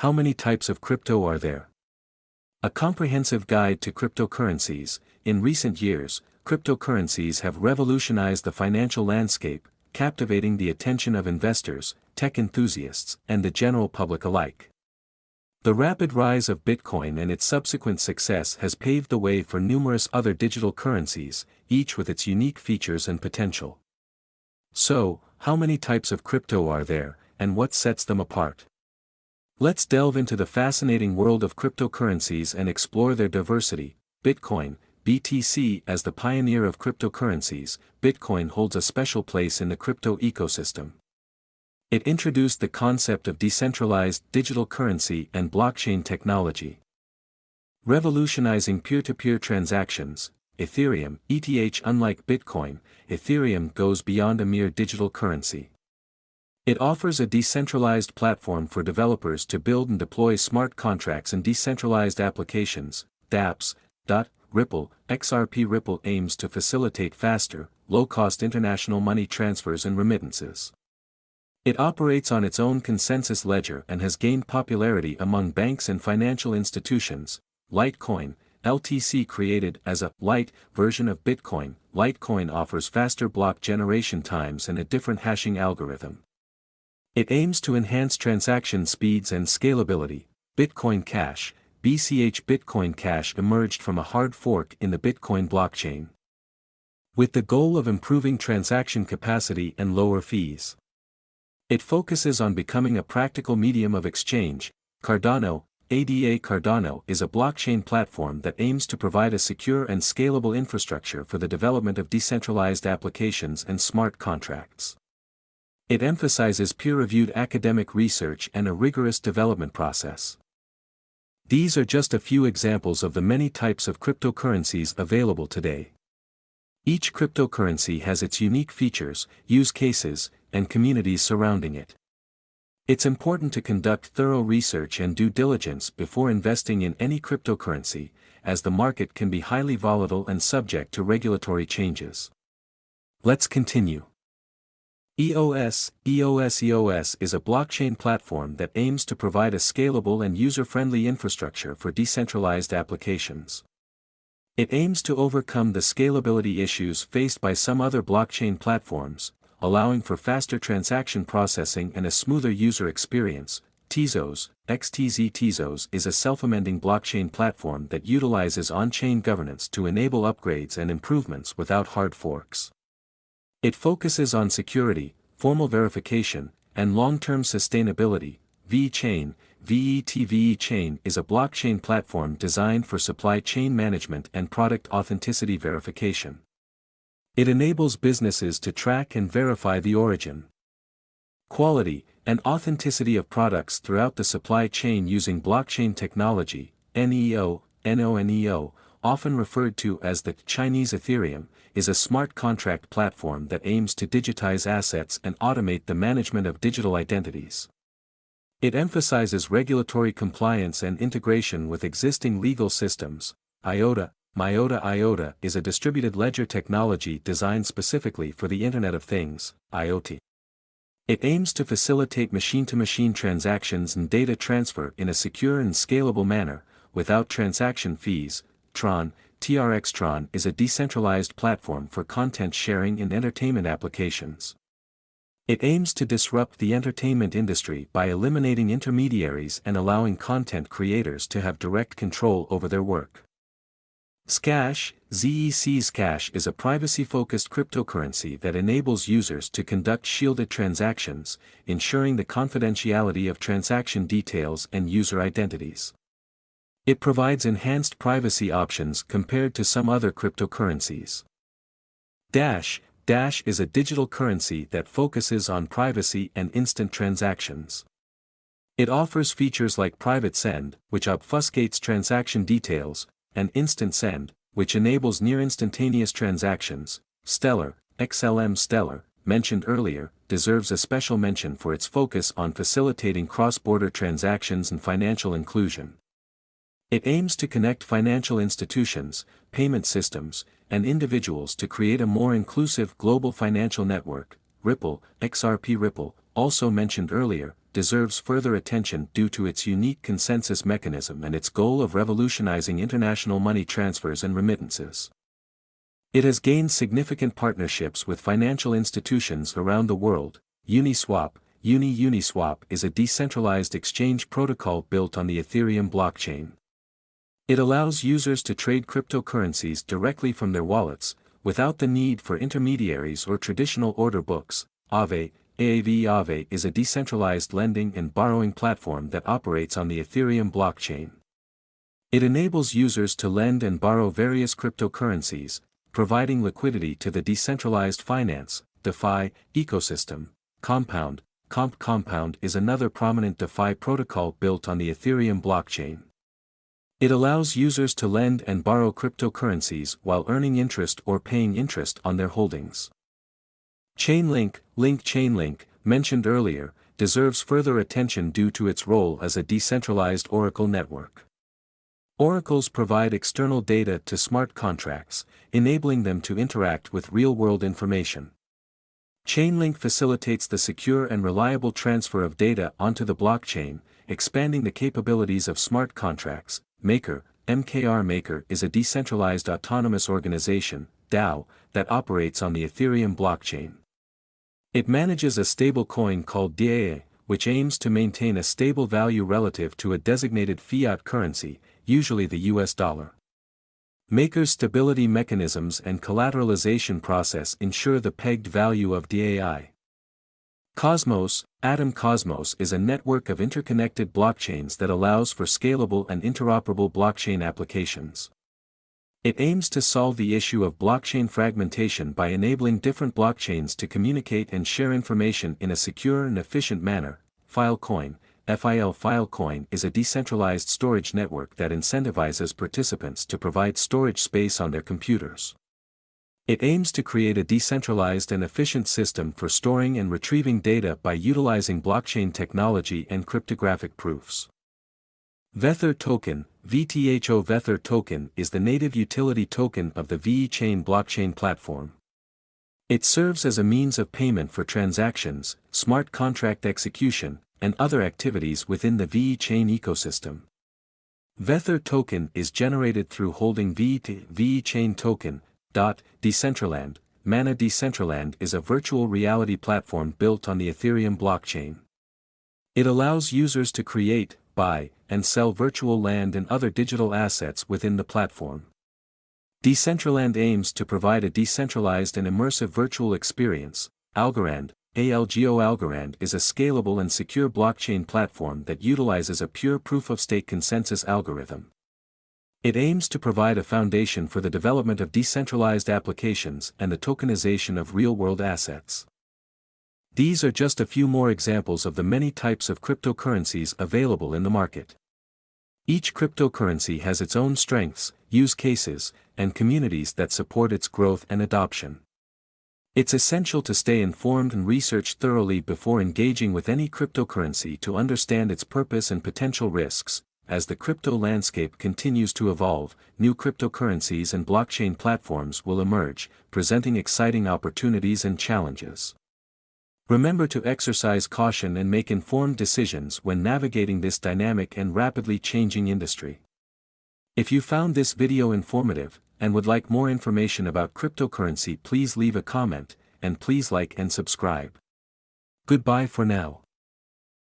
How many types of crypto are there? A comprehensive guide to cryptocurrencies. In recent years, cryptocurrencies have revolutionized the financial landscape, captivating the attention of investors, tech enthusiasts, and the general public alike. The rapid rise of Bitcoin and its subsequent success has paved the way for numerous other digital currencies, each with its unique features and potential. So, how many types of crypto are there, and what sets them apart? Let's delve into the fascinating world of cryptocurrencies and explore their diversity. Bitcoin, BTC. As the pioneer of cryptocurrencies, Bitcoin holds a special place in the crypto ecosystem. It introduced the concept of decentralized digital currency and blockchain technology, revolutionizing peer-to-peer transactions. Ethereum, ETH. Unlike Bitcoin, Ethereum goes beyond a mere digital currency. It offers a decentralized platform for developers to build and deploy smart contracts and decentralized applications. dApps. Ripple, XRP. Ripple aims to facilitate faster, low-cost international money transfers and remittances. It operates on its own consensus ledger and has gained popularity among banks and financial institutions. Litecoin, LTC. Created as a light version of Bitcoin, Litecoin offers faster block generation times and a different hashing algorithm. It aims to enhance transaction speeds and scalability. Bitcoin Cash, BCH. Bitcoin Cash emerged from a hard fork in the Bitcoin blockchain, with the goal of improving transaction capacity and lower fees. It focuses on becoming a practical medium of exchange. Cardano, ADA. Cardano is a blockchain platform that aims to provide a secure and scalable infrastructure for the development of decentralized applications and smart contracts. It emphasizes peer-reviewed academic research and a rigorous development process. These are just a few examples of the many types of cryptocurrencies available today. Each cryptocurrency has its unique features, use cases, and communities surrounding it. It's important to conduct thorough research and due diligence before investing in any cryptocurrency, as the market can be highly volatile and subject to regulatory changes. Let's continue. EOS is a blockchain platform that aims to provide a scalable and user-friendly infrastructure for decentralized applications. It aims to overcome the scalability issues faced by some other blockchain platforms, allowing for faster transaction processing and a smoother user experience. Tezos, XTZ. Tezos is a self-amending blockchain platform that utilizes on-chain governance to enable upgrades and improvements without hard forks. It focuses on security, formal verification, and long-term sustainability. VeChain, VeChain is a blockchain platform designed for supply chain management and product authenticity verification. It enables businesses to track and verify the origin, quality, and authenticity of products throughout the supply chain using blockchain technology. NEO, often referred to as the Chinese Ethereum, is a smart contract platform that aims to digitize assets and automate the management of digital identities. It emphasizes regulatory compliance and integration with existing legal systems. IOTA is a distributed ledger technology designed specifically for the Internet of Things, IoT. It aims to facilitate machine-to-machine transactions and data transfer in a secure and scalable manner, without transaction fees. Tron is a decentralized platform for content sharing in entertainment applications. It aims to disrupt the entertainment industry by eliminating intermediaries and allowing content creators to have direct control over their work. Zcash is a privacy-focused cryptocurrency that enables users to conduct shielded transactions, ensuring the confidentiality of transaction details and user identities. It provides enhanced privacy options compared to some other cryptocurrencies. Dash is a digital currency that focuses on privacy and instant transactions. It offers features like Private Send, which obfuscates transaction details, and Instant Send, which enables near-instantaneous transactions. Stellar, mentioned earlier, deserves a special mention for its focus on facilitating cross-border transactions and financial inclusion. It aims to connect financial institutions, payment systems, and individuals to create a more inclusive global financial network. Ripple, XRP. Ripple, also mentioned earlier, deserves further attention due to its unique consensus mechanism and its goal of revolutionizing international money transfers and remittances. It has gained significant partnerships with financial institutions around the world. Uniswap is a decentralized exchange protocol built on the Ethereum blockchain. It allows users to trade cryptocurrencies directly from their wallets, without the need for intermediaries or traditional order books. Aave is a decentralized lending and borrowing platform that operates on the Ethereum blockchain. It enables users to lend and borrow various cryptocurrencies, providing liquidity to the decentralized finance (DeFi) ecosystem. Compound is another prominent DeFi protocol built on the Ethereum blockchain. It allows users to lend and borrow cryptocurrencies while earning interest or paying interest on their holdings. Chainlink, mentioned earlier, deserves further attention due to its role as a decentralized oracle network. Oracles provide external data to smart contracts, enabling them to interact with real-world information. Chainlink facilitates the secure and reliable transfer of data onto the blockchain, expanding the capabilities of smart contracts. Maker is a decentralized autonomous organization, DAO, that operates on the Ethereum blockchain. It manages a stablecoin called Aave, which aims to maintain a stable value relative to a designated fiat currency, usually the US dollar. Maker's stability mechanisms and collateralization process ensure the pegged value of DAI. Cosmos is a network of interconnected blockchains that allows for scalable and interoperable blockchain applications. It aims to solve the issue of blockchain fragmentation by enabling different blockchains to communicate and share information in a secure and efficient manner. Filecoin is a decentralized storage network that incentivizes participants to provide storage space on their computers. It aims to create a decentralized and efficient system for storing and retrieving data by utilizing blockchain technology and cryptographic proofs. Vether token is the native utility token of the VeChain blockchain platform. It serves as a means of payment for transactions, smart contract execution, and other activities within the VeChain ecosystem. Vether token is generated through holding VeChain token. Decentraland Decentraland is a virtual reality platform built on the Ethereum blockchain. It allows users to create, buy, and sell virtual land and other digital assets within the platform. Decentraland aims to provide a decentralized and immersive virtual experience. Algorand is a scalable and secure blockchain platform that utilizes a pure proof-of-stake consensus algorithm. It aims to provide a foundation for the development of decentralized applications and the tokenization of real-world assets. These are just a few more examples of the many types of cryptocurrencies available in the market. Each cryptocurrency has its own strengths, use cases, and communities that support its growth and adoption. It's essential to stay informed and research thoroughly before engaging with any cryptocurrency to understand its purpose and potential risks. As the crypto landscape continues to evolve, new cryptocurrencies and blockchain platforms will emerge, presenting exciting opportunities and challenges. Remember to exercise caution and make informed decisions when navigating this dynamic and rapidly changing industry. If you found this video informative, and would like more information about cryptocurrency, please leave a comment, and please like and subscribe. Goodbye for now.